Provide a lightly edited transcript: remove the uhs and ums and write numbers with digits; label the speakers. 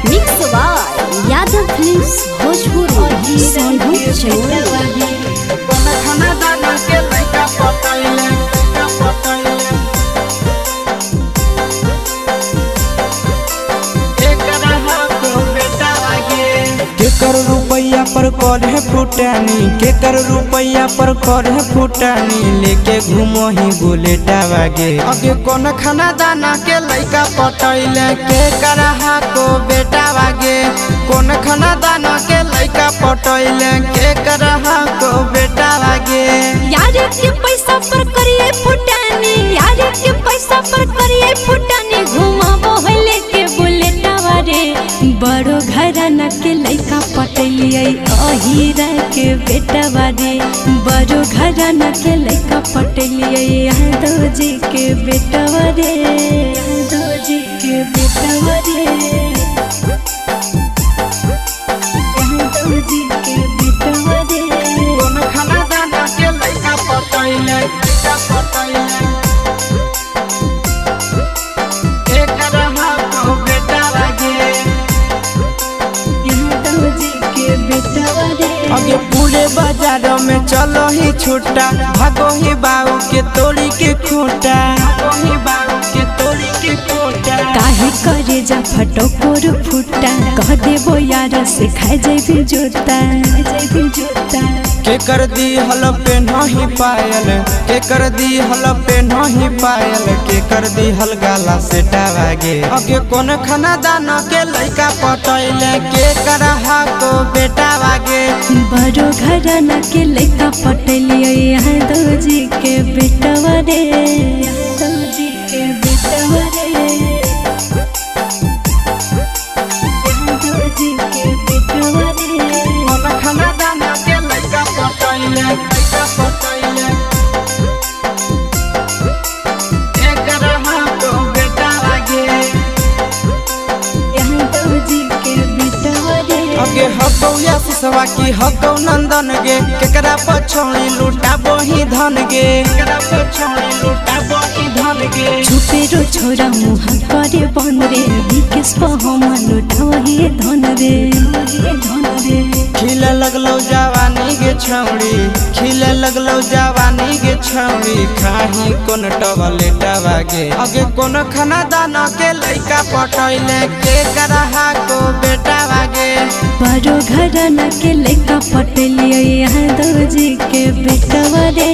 Speaker 1: Mix by Yadav films Bhojpuri Sonu Chaurasia.
Speaker 2: खाना दाना के लइका पटैले केकर रुपैया पर कर है फुटानी, केकर रुपैया पर कर है फुटानी, लेके घूमो ही बुलेटा वागे। अगे कौन खाना दाना के लइका पटैले केकर को बेटा वागे। कौन खाना दाना के लइका पटैले केकर को बेटा वागे।
Speaker 1: यार के पैसा पर करिए फुटानी, यार के पैसा पर करिए फुटानी, घुमाबो है लेके बुलेटा वारे। बड़ो घराना के लइका पटैलिए अहीरा के बेटा वारे। बड़ो घराना के लइका पटैलिए यादव जी के बेटा वारे, यादव जी के बेटा वारे, यादव जी के बेटा वारे।
Speaker 2: कौन खाना दाना के लइका पटैले लइका पटैले केकर को बेटा वागे। अगे पूरे बाजार में चलो ही छूटा, भागो ही बाबू के तोड़ी के खूटा, भागो ही बाबू के तोड़ी के खूटा।
Speaker 1: काहे करे जा फटो कोर फूटा, कह देबो यार से खाए जैबी जूता, जैबी जूता।
Speaker 2: के कर दी हल पे नहीं पायल, के कर दी हल पे नहीं पायल, के कर दी हल गाला से टावागे। अगे कौन खाना दाना के लइका पटैले के कर को बेटा वागे।
Speaker 1: बड़ो घराना के लइका पटैलिए यादव जी के बेटा वारे, यादव जी के बेटा वारे, यादव जी के बेटा वारे।
Speaker 2: कौन खाना दाना के लइका पटैले लइका पटैले केकर को बेटा वागे।
Speaker 1: यादव जी के बेटा वारे।
Speaker 2: अगे हगौ या सिसवा की हगौ नंदन गे, केकरा पछौड़ी लूटा बोही धन गे, केकरा पछौड़ी लूटा बोही धन गे।
Speaker 1: छुपे रो छोरा मुँह करे बन रे, विकेश पहमन उठवही धन रे, धन रे।
Speaker 2: खिले लगलो जवानी गे छौड़ी, खिले लगलो जवानी गे छौड़ी, खाही कोन टबलेटा वागे। अगे कौन खाना दाना के लइका पटैले केकर को बेटा वागे।
Speaker 1: बड़ो घराना के लइका पटैलिए यादव जी के बेटा वारे।